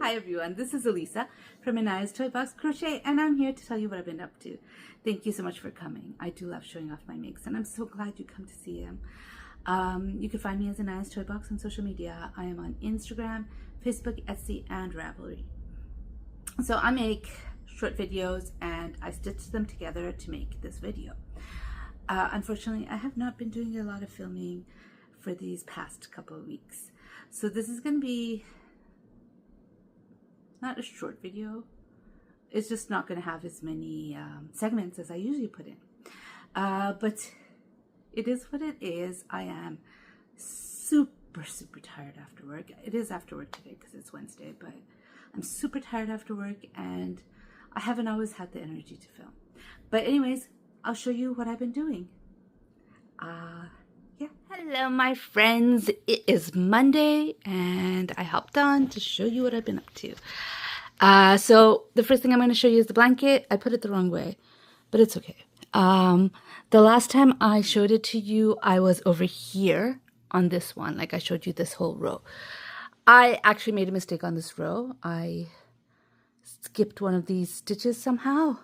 Hi everyone, this is Elisa from Anaya's Toy Box Crochet, and I'm here to tell you what I've been up to. Thank you so much for coming. I do love showing off my makes, and I'm so glad you come to see them. You can find me as Anaya's Toy Box on social media. I am on Instagram, Facebook, Etsy, and Ravelry. So I make short videos, and I stitch them together to make this video. Unfortunately, I have not been doing a lot of filming for these past couple of weeks. So this is going to be not a short video. It's just not going to have as many segments as I usually put in. But it is what it is. I am super tired after work. It is after work today because it's Wednesday, but I'm super tired after work and I haven't always had the energy to film. But anyways, I'll show you what I've been doing. Yeah. Hello, my friends. It is Monday, and I hopped on to show you what I've been up to. So the first thing I'm going to show you is the blanket. I put it the wrong way, but it's okay. The last time I showed it to you, I was over here on this one. Like I showed you this whole row. I actually made a mistake on this row. I skipped one of these stitches somehow,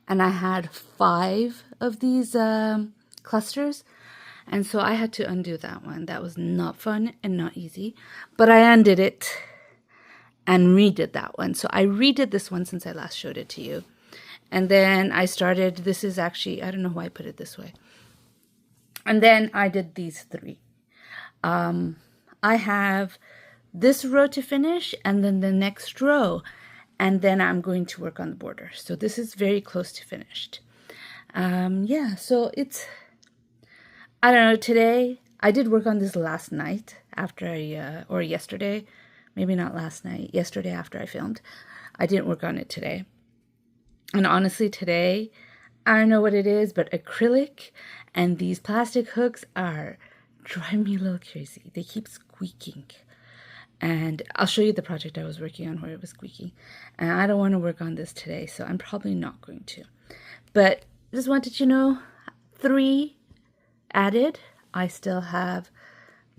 and I had 5 of these clusters. And so I had to undo that one. That was not fun and not easy. But I undid it and redid that one. So I redid this one since I last showed it to you. And then I started, this is actually, I don't know why I put it this way. And then I did these 3. I have this row to finish and then the next row. And then I'm going to work on the border. So this is very close to finished. Yeah, so it's... I don't know, today, I did work on this last night after or yesterday, maybe not last night, yesterday after I filmed. I didn't work on it today. And honestly, today, I don't know what it is, but acrylic and these plastic hooks are driving me a little crazy. They keep squeaking. And I'll show you the project I was working on where it was squeaking. And I don't want to work on this today, so I'm probably not going to. But just wanted you to know, 3 added. I still have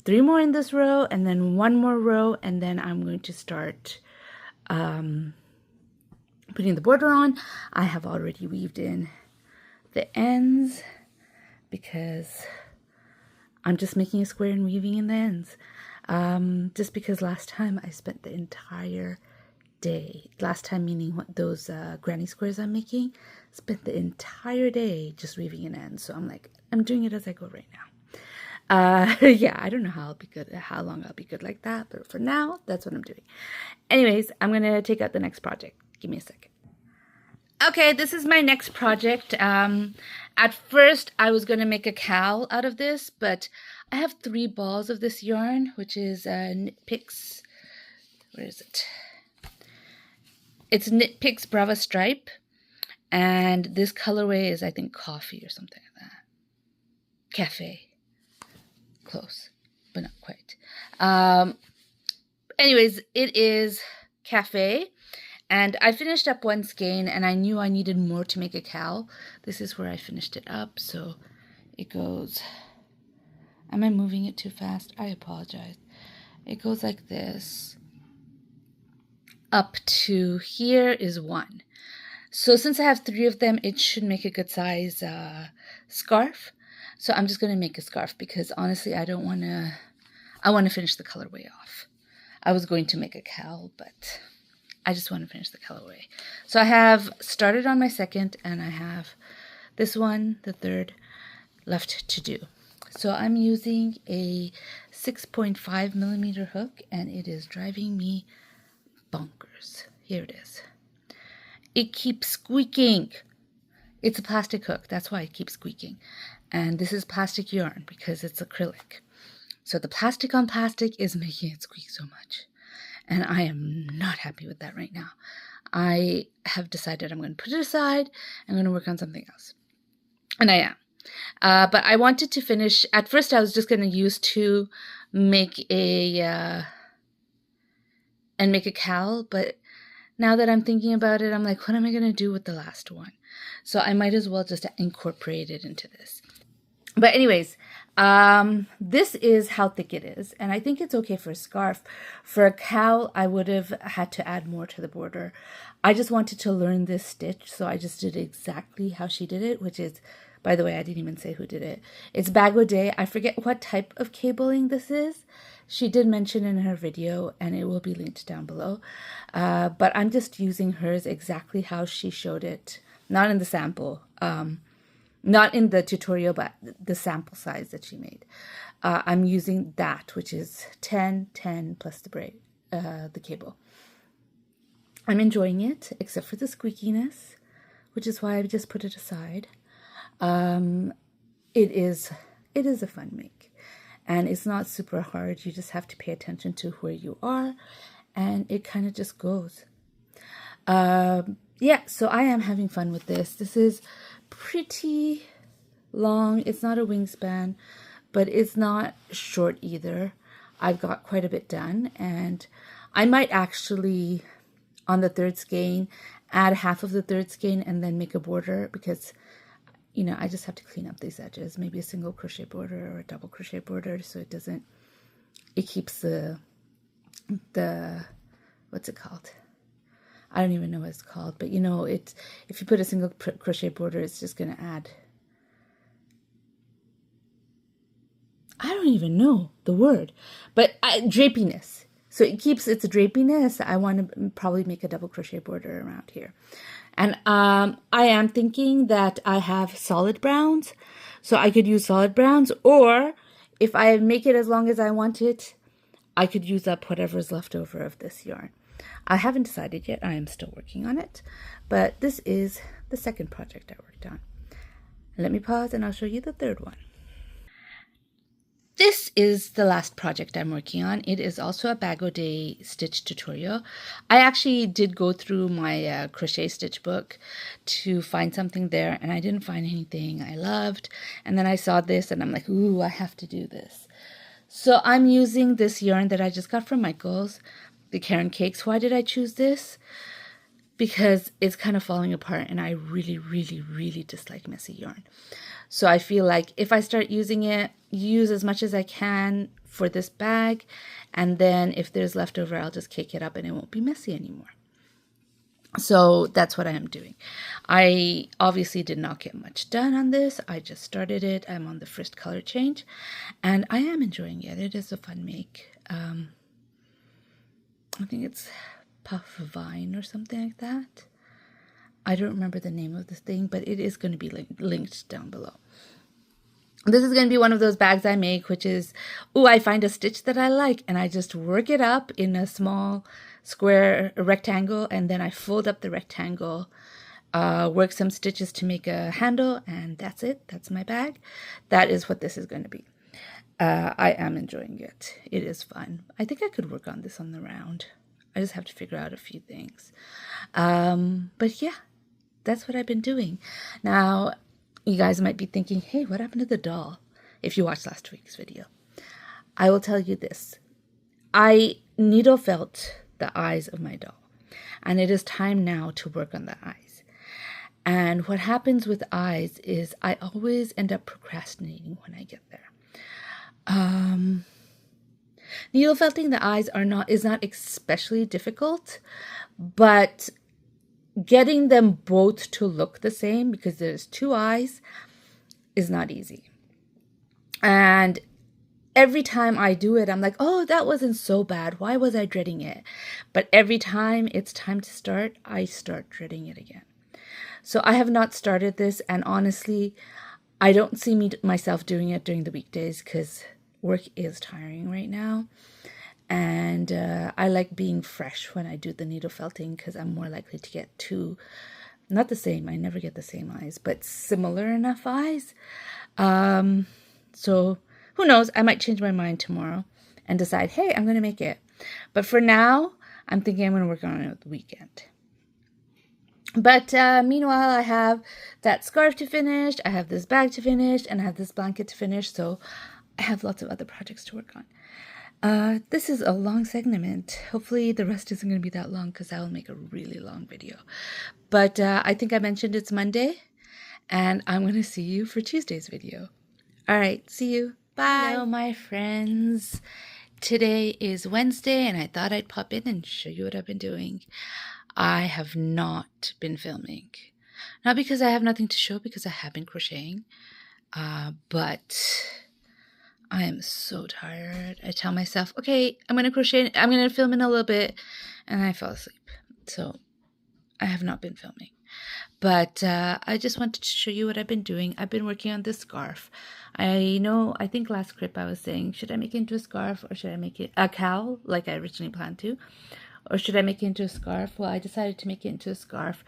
3 more in this row and then 1 more row, and then I'm going to start putting the border on. I have already weaved in the ends because I'm just making a square and weaving in the ends. Just because last time I spent the entire day, last time meaning what those granny squares I'm making, spent the entire day just weaving in ends. So I'm like, I'm doing it as I go right now. Yeah, I don't know how I'll be good, how long I'll be good like that, but for now, that's what I'm doing. Anyways, I'm gonna take out the next project. Give me a second. Okay, this is my next project. At first, I was gonna make a cowl out of this, but I have 3 balls of this yarn, which is Knit Picks. Where is it? It's Knit Picks Brava Stripe, and this colorway is, I think, coffee or something like that. Cafe. Close, but not quite. Anyways, it is cafe, and I finished up one skein, and I knew I needed more to make a cowl. This is where I finished it up, so it goes... Am I moving it too fast? I apologize. It goes like this. Up to here is 1. So since I have 3 of them, it should make a good size scarf. So I'm just going to make a scarf because honestly, I don't want to... I want to finish the colorway off. I was going to make a cowl, but I just want to finish the colorway. So I have started on my second, and I have this one, the third, left to do. So I'm using a 6.5 millimeter hook, and it is driving me bonkers. Here it is. It keeps squeaking. It's a plastic hook. That's why it keeps squeaking. And this is plastic yarn because it's acrylic. So the plastic on plastic is making it squeak so much. And I am not happy with that right now. I have decided I'm going to put it aside. I'm going to work on something else. And I am. But I wanted to finish... At first, I was just going to use 2 make a cowl, but now that I'm thinking about it, I'm like, what am I going to do with the last one? So I might as well just incorporate it into this. But anyways, This is how thick it is, and I think it's okay for a scarf. For a cowl, I would have had to add more to the border. I just wanted to learn this stitch, so I just did exactly how she did it, which is, by the way, I didn't even say who did it. It's Bag O' Day. I forget what type of cabling this is. She did mention in her video, and it will be linked down below. But I'm just using hers exactly how she showed it, not in the sample. Not in the tutorial, but the sample size that she made. I'm using that, which is 10, 10 plus the braid, the cable. I'm enjoying it, except for the squeakiness, which is why I've just put it aside. It is a fun make, and it's not super hard. You just have to pay attention to where you are, and it kind of just goes. Yeah, so I am having fun with this. This is pretty long. It's not a wingspan, but it's not short either. I've got quite a bit done, and I might actually, on the third skein, add half of the third skein and then make a border, because you know, I just have to clean up these edges. Maybe a single crochet border or a double crochet border, so it doesn't, it keeps the what's it called? I don't even know what it's called, but you know, it's, if you put a single crochet border, it's just going to add, I don't even know the word, but drapiness. So it keeps its drapiness. I want to probably make a double crochet border around here. And I am thinking that I have solid browns, so I could use solid browns, or if I make it as long as I want it, I could use up whatever's left over of this yarn. I haven't decided yet. I am still working on it, but this is the second project I worked on. Let me pause and I'll show you the third one. This is the last project I'm working on. It is also a Bag O' Day stitch tutorial. I actually did go through my crochet stitch book to find something there, and I didn't find anything I loved. And then I saw this and I'm like, ooh, I have to do this. So I'm using this yarn that I just got from Michaels, the Caron Cakes. Why did I choose this? Because it's kind of falling apart, and I really, really, really dislike messy yarn. So I feel like if I start using it, use as much as I can for this bag, and then if there's leftover, I'll just cake it up and it won't be messy anymore. So that's what I am doing. I obviously did not get much done on this. I just started it. I'm on the first color change, and I am enjoying it. It is a fun make. I think it's Puff Vine or something like that. I don't remember the name of this thing, but it is going to be linked down below. This is going to be one of those bags I make, which is, oh, I find a stitch that I like, and I just work it up in a small square rectangle, and then I fold up the rectangle, work some stitches to make a handle, and that's it. That's my bag. That is what this is going to be. I am enjoying it. It is fun. I think I could work on this on the round. I just have to figure out a few things. But yeah, that's what I've been doing. Now, you guys might be thinking, hey, what happened to the doll? If you watched last week's video. I will tell you this. I needle felt the eyes of my doll, and it is time now to work on the eyes. And what happens with eyes is I always end up procrastinating when I get there. Needle felting the eyes is not especially difficult, but getting them both to look the same, because there's two eyes, is not easy. And every time I do it, I'm like, oh, that wasn't so bad. Why was I dreading it? But every time it's time to start, I start dreading it again. So I have not started this, and honestly, I don't see myself doing it during the weekdays, because work is tiring right now. And I like being fresh when I do the needle felting, because I'm more likely to get two, not the same, I never get the same eyes, but similar enough eyes. So who knows, I might change my mind tomorrow and decide, hey, I'm going to make it. But for now, I'm thinking I'm going to work on it the weekend. But meanwhile, I have that scarf to finish, I have this bag to finish, and I have this blanket to finish, so I have lots of other projects to work on. This is a long segment. Hopefully the rest isn't going to be that long, because I will make a really long video. But I think I mentioned it's Monday, and I'm going to see you for Tuesday's video. All right, see you. Bye. Hello, my friends. Today is Wednesday, and I thought I'd pop in and show you what I've been doing. I have not been filming. Not because I have nothing to show, because I have been crocheting. But I am so tired. I tell myself, okay, I'm going to crochet. I'm going to film in a little bit. And I fall asleep. So I have not been filming. But I just wanted to show you what I've been doing. I've been working on this scarf. I think last clip I was saying, should I make it into a scarf or should I make it a cowl like I originally planned to? Or should I make it into a scarf? Well, I decided to make it into a scarf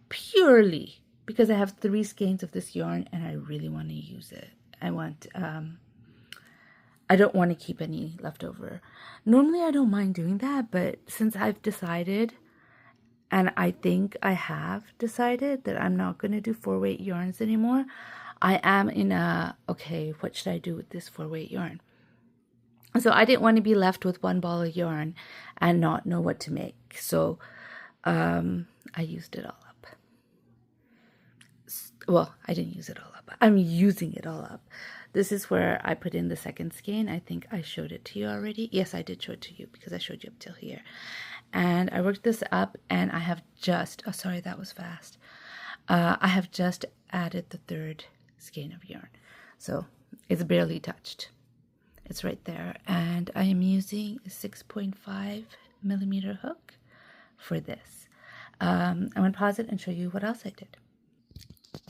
purely because I have 3 skeins of this yarn and I really want to use it. I don't want to keep any left over. Normally I don't mind doing that, but since I've decided, and I think I have decided that I'm not going to do 4-weight yarns anymore, I am in a, okay, what should I do with this 4-weight yarn? So I didn't want to be left with one ball of yarn and not know what to make. So I used it all up. Well, I didn't use it all up. I'm using it all up. This is where I put in the second skein. I think I showed it to you already. Yes, I did show it to you because I showed you up till here. And I worked this up and I have just, oh, sorry, that was fast. I have just added the 3rd skein of yarn. So it's barely touched. It's right there. And I am using a 6.5 millimeter hook for this. I'm going to pause it and show you what else I did.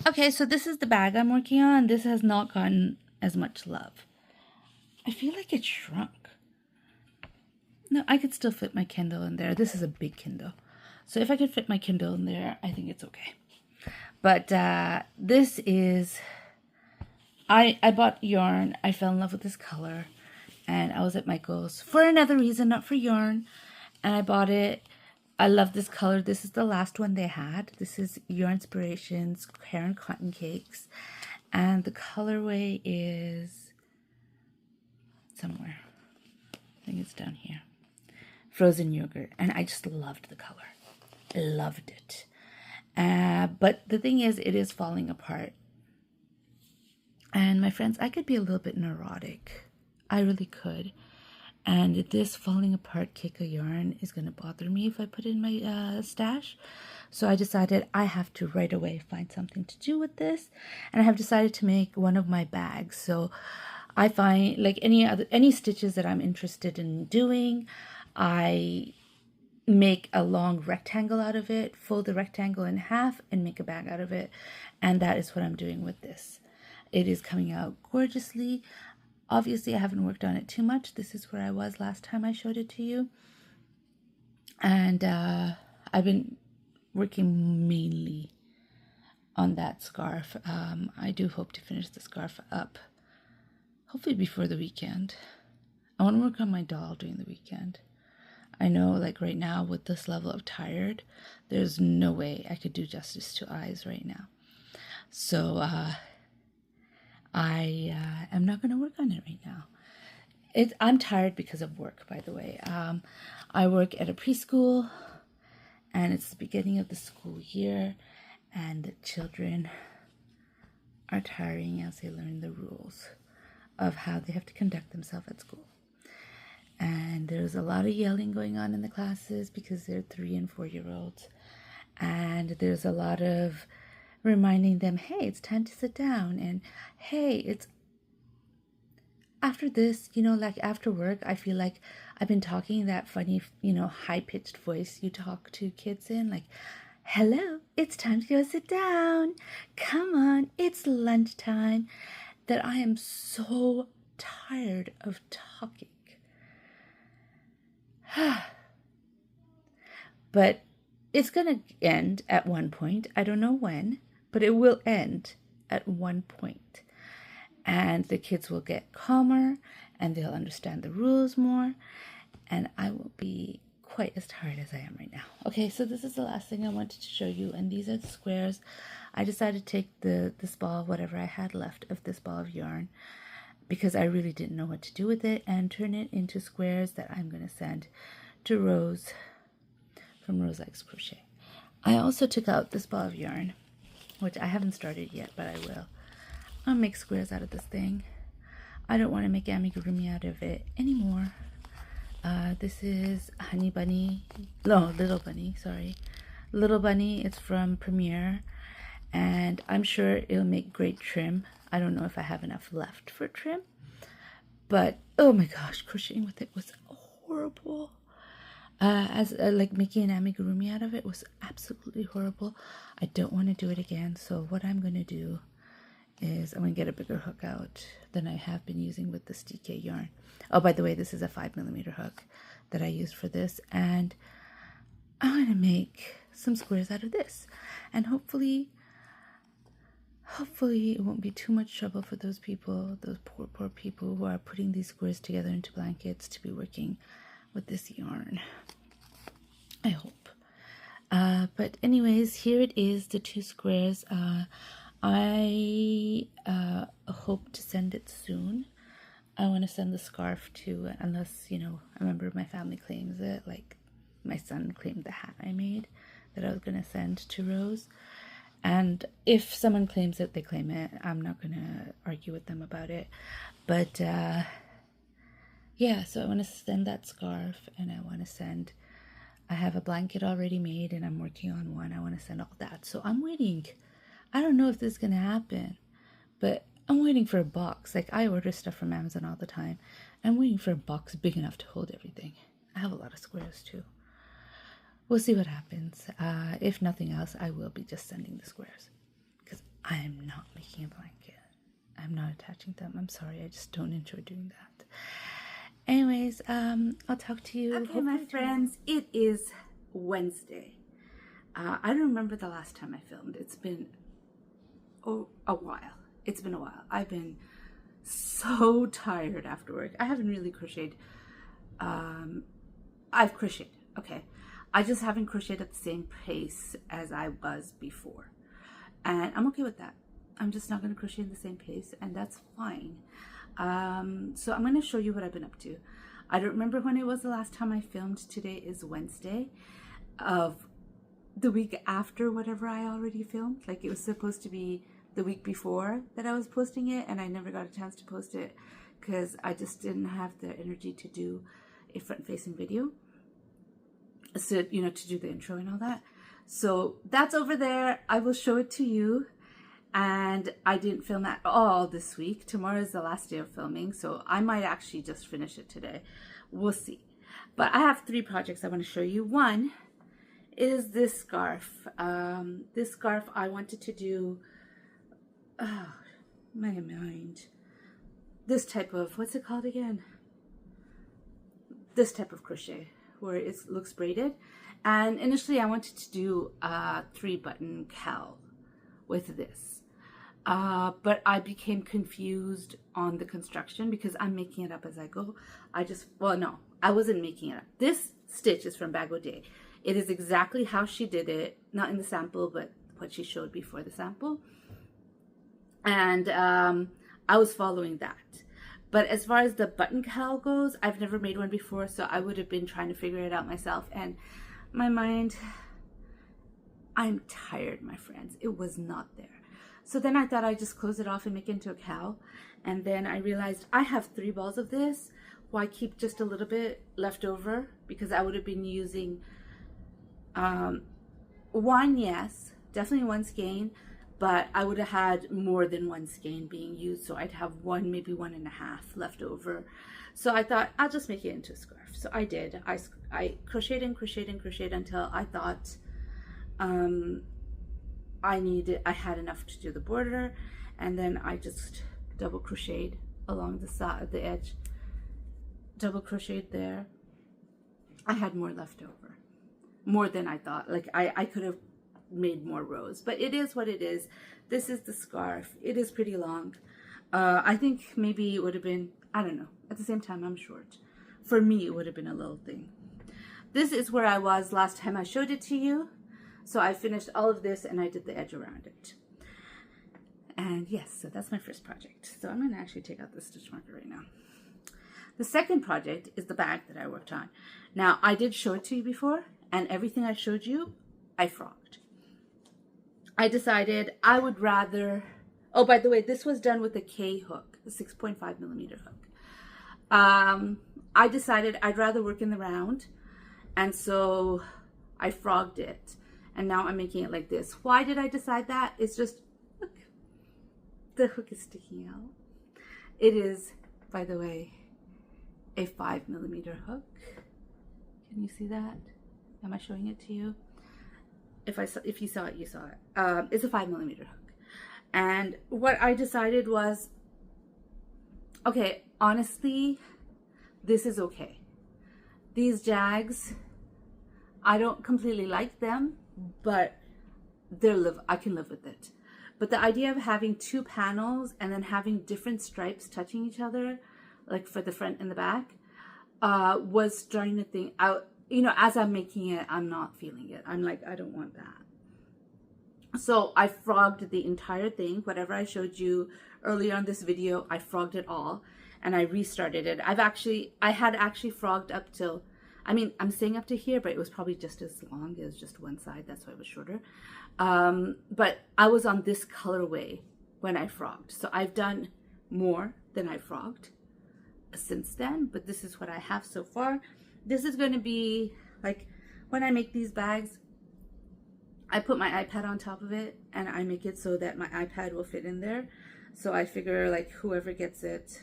Okay, so this is the bag I'm working on. This has not gotten as much love. I feel like it shrunk. No, I could still fit my Kindle in there. This is a big Kindle. So if I could fit my Kindle in there, I think it's okay. But this is, I bought yarn. I fell in love with this color. And I was at Michael's for another reason, not for yarn. And I bought it. I love this color. This is the last one they had. This is Your Inspirations Hair and Cotton Cakes. And the colorway is somewhere. I think it's down here. Frozen yogurt. And I just loved the color. I loved it. But the thing is, it is falling apart. And my friends, I could be a little bit neurotic. I really could. And this falling apart cake of yarn is going to bother me if I put it in my stash. So I decided I have to right away find something to do with this. And I have decided to make one of my bags. So I find like any stitches that I'm interested in doing, I make a long rectangle out of it, fold the rectangle in half and make a bag out of it. And that is what I'm doing with this. It is coming out gorgeously. Obviously, I haven't worked on it too much. This is where I was last time I showed it to you. And I've been working mainly on that scarf. I do hope to finish the scarf up, hopefully before the weekend. I want to work on my doll during the weekend. I know, like right now, with this level of tired, there's no way I could do justice to eyes right now. So I am not going to work on it right now. I'm tired because of work, by the way. I work at a preschool, and it's the beginning of the school year, and the children are tiring as they learn the rules of how they have to conduct themselves at school. And there's a lot of yelling going on in the classes because they're 3- and 4-year-olds. And there's a lot of reminding them, hey, it's time to sit down. And hey, it's after this, like after work, I feel like I've been talking that funny, high-pitched voice you talk to kids in, like, hello, it's time to go sit down. Come on, it's lunchtime. That I am so tired of talking. But it's going to end at one point. I don't know when, but it will end at one point. And the kids will get calmer and they'll understand the rules more. And I will be quite as tired as I am right now. Okay, so this is the last thing I wanted to show you. And these are the squares. I decided to take this ball, whatever I had left of this ball of yarn, because I really didn't know what to do with it, and turn it into squares that I'm going to send to Rose from Rose Likes Crochet. I also took out this ball of yarn, which I haven't started yet, but I will. I'll make squares out of this thing. I don't want to make amigurumi out of it anymore. This is Honey Bunny. No, Little Bunny, sorry. Little Bunny, it's from Premiere. And I'm sure it'll make great trim. I don't know if I have enough left for trim. But, oh my gosh, crocheting with it was horrible. Like making an amigurumi out of it was absolutely horrible. I don't want to do it again. So what I'm going to do is I'm going to get a bigger hook out than I have been using with this DK yarn. Oh, by the way, this is a 5mm hook that I used for this. And I'm going to make some squares out of this. And hopefully it won't be too much trouble for those people, those poor people who are putting these squares together into blankets to be working with this yarn. I hope. But anyways, here it is, the 2 squares. I hope to send it soon. I want to send the scarf to, unless, you know, a member of my family claims it, like my son claimed the hat I made that I was going to send to Rose. And if someone claims it, they claim it. I'm not going to argue with them about it. But, yeah, so I want to send that scarf, and I want to send, I have a blanket already made, and I'm working on one. I want to send all that. So I'm waiting. I don't know if this is going to happen, but I'm waiting for a box. Like, I order stuff from Amazon all the time. I'm waiting for a box big enough to hold everything. I have a lot of squares, too. We'll see what happens. If nothing else, I will be just sending the squares, because I am not making a blanket. I'm not attaching them. I'm sorry. I just don't enjoy doing that. Anyways, I'll talk to you. Okay, my friends, it is Wednesday. I don't remember the last time I filmed. It's been a while. It's been a while. I've been so tired after work. I haven't really crocheted. I've crocheted, okay. I just haven't crocheted at the same pace as I was before. And I'm okay with that. I'm just not going to crochet in the same pace, and that's fine. So I'm going to show you what I've been up to. I don't remember when it was the last time I filmed. Today is Wednesday of the week after whatever I already filmed. Like, it was supposed to be the week before that I was posting it, and I never got a chance to post it because I just didn't have the energy to do a front-facing video. So, you know, to do the intro and all that. So that's over there. I will show it to you. And I didn't film at all this week. Tomorrow is the last day of filming, so I might actually just finish it today. We'll see. But I have 3 projects I want to show you. One is this scarf. This scarf I wanted to do, oh, my mind. This type of, what's it called again? This type of crochet, where it looks braided. And initially I wanted to do a 3-button cowl with this. But I became confused on the construction because I'm making it up as I go. Well, no, I wasn't making it up. This stitch is from Bag O' Day. It is exactly how she did it, not in the sample, but what she showed before the sample. And I was following that. But as far as the button cowl goes, I've never made one before, so I would have been trying to figure it out myself. And my mind, I'm tired, my friends. It was not there. So then I thought I'd just close it off and make it into a cowl. And then I realized I have 3 balls of this. Why keep just a little bit left over? Because I would have been using one, yes, definitely 1 skein. But I would have had more than 1 skein being used. So I'd have 1, maybe 1.5 left over. So I thought I'll just make it into a scarf. So I did. I crocheted and crocheted and crocheted until I thought I had enough to do the border, and then I just double crocheted along the side of the edge, double crocheted there. I had more left over, more than I thought. Like I could have made more rows, but it is what it is. This is the scarf. It is pretty long. I think maybe it would have been, I don't know. At the same time, I'm short. For me, it would have been a little thing. This is where I was last time I showed it to you. So I finished all of this and I did the edge around it. And yes, so that's my first project. So I'm going to actually take out the stitch marker right now. The second project is the bag that I worked on. Now, I did show it to you before, and everything I showed you, I frogged. I decided I would rather, oh, by the way, this was done with a K hook. a 6.5 millimeter hook. I decided I'd rather work in the round, and so I frogged it, and now I'm making it like this. Why did I decide that? It's just, look, the hook is sticking out. It is, by the way, a 5 millimeter hook. Can you see that? Am I showing it to you? If you saw it, you saw it. It's a 5 millimeter hook. And what I decided was, okay, honestly, this is okay. These Jags, I don't completely like them, but I can live with it. But the idea of having two panels and then having different stripes touching each other, like for the front and the back, was starting to think out. You know, as I'm making it, I'm not feeling it. I'm like, I don't want that. So I frogged the entire thing. Whatever I showed you earlier on this video, I frogged it all and I restarted it. I had actually frogged up till, I mean, I'm saying up to here, but it was probably just as long. It was just one side. That's why it was shorter. But I was on this colorway when I frogged. So I've done more than I frogged since then, but this is what I have so far. This is going to be like, when I make these bags, I put my iPad on top of it and I make it so that my iPad will fit in there. So I figure like whoever gets it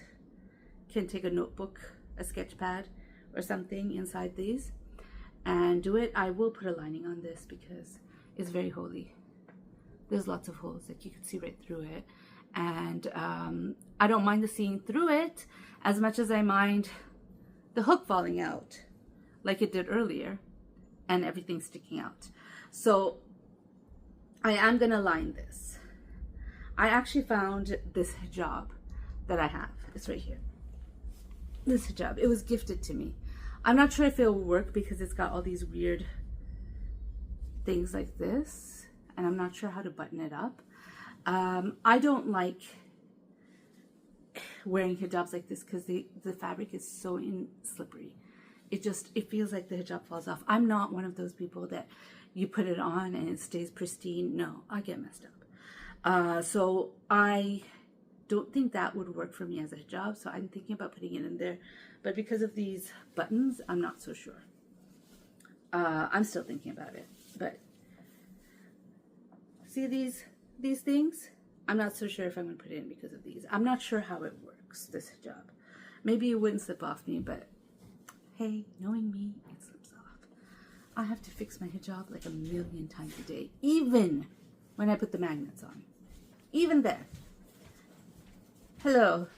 can take a notebook, a sketch pad or something inside these and do it. I will put a lining on this because it's very holey. There's lots of holes that you can see right through it. And I don't mind the seeing through it as much as I mind the hook falling out like it did earlier and everything sticking out. So I am gonna line this. I actually found this hijab that I have. It's right here. This hijab, it was gifted to me. I'm not sure if it will work because it's got all these weird things like this and I'm not sure how to button it up. I don't like wearing hijabs like this because the fabric is so slippery. It feels like the hijab falls off. I'm not one of those people that you put it on and it stays pristine. No, I get messed up. So I don't think that would work for me as a hijab. So I'm thinking about putting it in there. But because of these buttons, I'm not so sure. I'm still thinking about it. But see these things? I'm not so sure if I'm going to put it in because of these. I'm not sure how it works, this hijab. Maybe it wouldn't slip off me, but hey, knowing me, it slips off. I have to fix my hijab like a million times a day, even when I put the magnets on. Even then. Hello.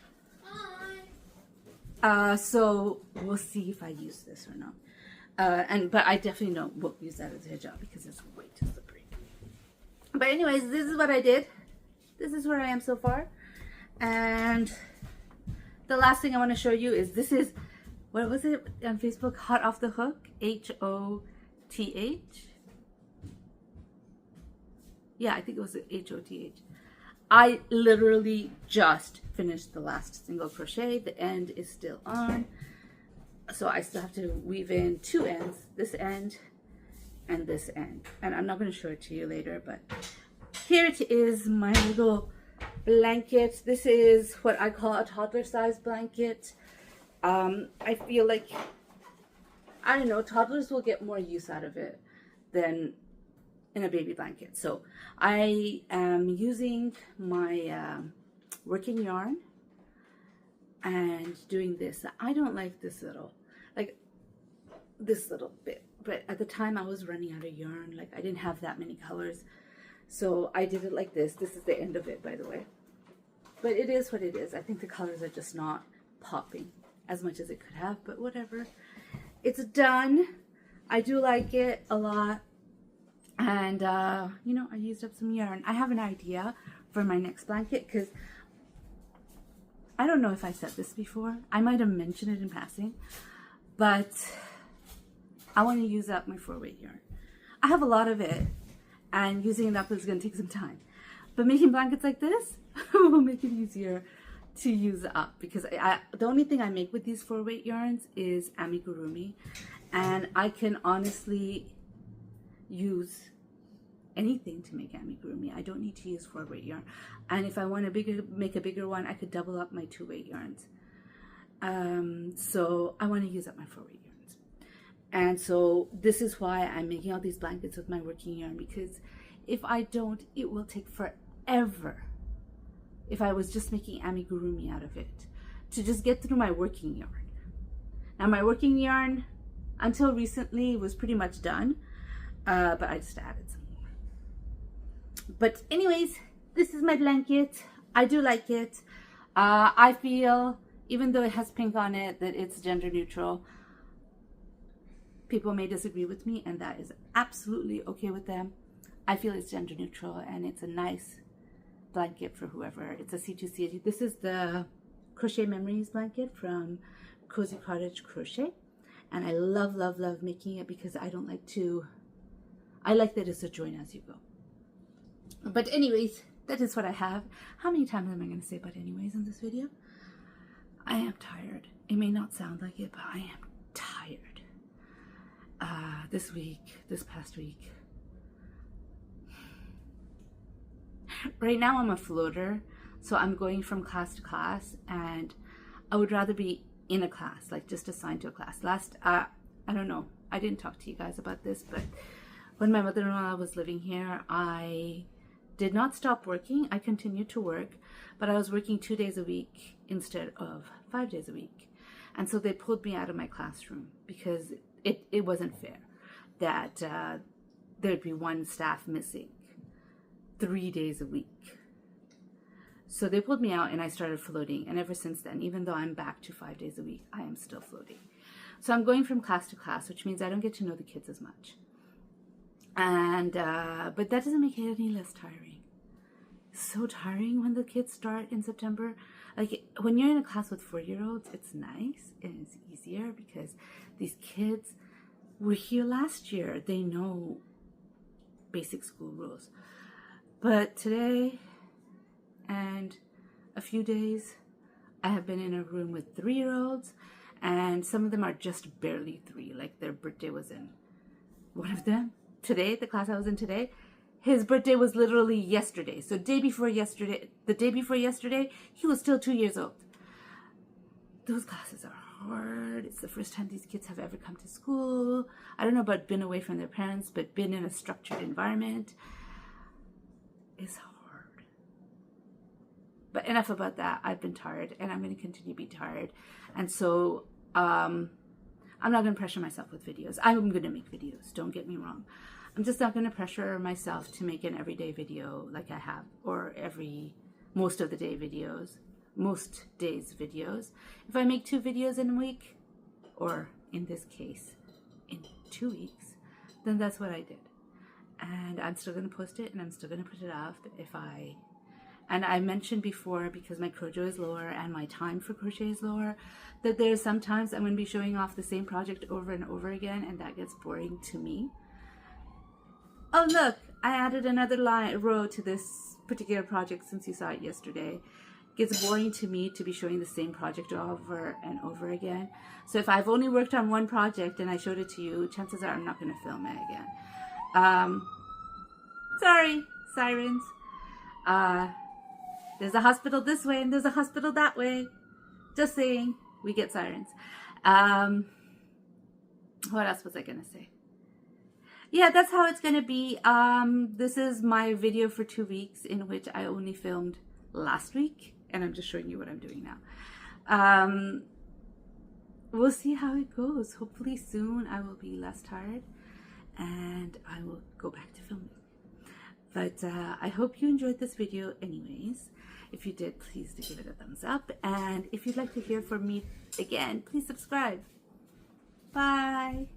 Hi. So we'll see if I use this or not. But I definitely won't use that as a hijab because it's way too slippery. But anyways, this is what I did. This is where I am so far. And the last thing I want to show you is this is, what was it on Facebook? Hot Off the Hook, H-O-T-H. Yeah, I think it was H-O-T-H. I literally just finished the last single crochet. The end is still on. So I still have to weave in two ends, this end and this end. And I'm not going to show it to you later, but here it is, my little blanket. This is what I call a toddler size blanket. I feel like, I don't know, toddlers will get more use out of it than in a baby blanket. So I am using my working yarn and doing this. I don't like this little bit, but at the time I was running out of yarn. Like I didn't have that many colors. So I did it like this. This is the end of it, by the way. But it is what it is. I think the colors are just not popping as much as it could have, but whatever. It's done. I do like it a lot. And, you know, I used up some yarn. I have an idea for my next blanket because I don't know if I said this before. I might have mentioned it in passing, but I want to use up my 4-weight yarn. I have a lot of it, and using it up is going to take some time. But making blankets like this will make it easier to use up because the only thing I make with these 4-weight yarns is amigurumi, and I can honestly use anything to make amigurumi. I don't need to use 4-weight yarn. And if I want to make a bigger one, I could double up my 2-weight yarns. So I want to use up my 4-weight yarns. And so this is why I'm making all these blankets with my working yarn, because if I don't, it will take forever if I was just making amigurumi out of it to just get through my working yarn. Now my working yarn until recently was pretty much done, but I just added some more. But anyways, this is my blanket. I do like it. I feel, even though it has pink on it, that it's gender neutral. People may disagree with me, and that is absolutely okay with them. I feel it's gender neutral, and it's a nice blanket for whoever. It's a C2C. This is the Crochet Memories blanket from Cozy Cottage Crochet, and I love, love, love making it because I like that it's a join as you go. But anyways, that is what I have. How many times am I going to say but anyways in this video? I am tired. It may not sound like it, but I am tired. This past week. Right now I'm a floater, so I'm going from class to class, and I would rather be in a class, like just assigned to a class. I don't know, I didn't talk to you guys about this, but when my mother-in-law was living here, I did not stop working. I continued to work, but I was working 2 days a week instead of 5 days a week. And so they pulled me out of my classroom because it wasn't fair that there'd be one staff missing 3 days a week. So they pulled me out and I started floating. And ever since then, even though I'm back to 5 days a week, I am still floating. So I'm going from class to class, which means I don't get to know the kids as much. And but that doesn't make it any less tiring. It's so tiring when the kids start in September. Like when you're in a class with 4-year-olds, it's nice and it's easier because these kids were here last year. They know basic school rules. But today and a few days, I have been in a room with 3-year-olds, and some of them are just barely 3. Like their birthday was in one of them. Today, the class I was in today, his birthday was literally yesterday. So the day before yesterday, he was still 2 years old. Those classes are hard. It's the first time these kids have ever come to school. I don't know about been away from their parents, but been in a structured environment. It's hard. But enough about that. I've been tired, and I'm going to continue to be tired. And so I'm not going to pressure myself with videos. I'm going to make videos. Don't get me wrong. I'm just not going to pressure myself to make an everyday video like I have, or most of the day videos, most days videos. If I make 2 videos in a week, or in this case, in 2 weeks, then that's what I did. And I'm still going to post it, and I'm still going to put it up and I mentioned before, because my crojo is lower and my time for crochet is lower, that there's sometimes I'm going to be showing off the same project over and over again, and that gets boring to me. Oh look, I added another row to this particular project since you saw it yesterday. It gets boring to me to be showing the same project over and over again. So if I've only worked on one project and I showed it to you, chances are I'm not going to film it again. Sorry, sirens. There's a hospital this way and there's a hospital that way. Just saying, we get sirens. What else was I going to say? Yeah, that's how it's going to be. This is my video for 2 weeks, in which I only filmed last week, and I'm just showing you what I'm doing now. We'll see how it goes. Hopefully soon I will be less tired and I will go back to filming. But I hope you enjoyed this video anyways. If you did, please do give it a thumbs up. And if you'd like to hear from me again, please subscribe. Bye.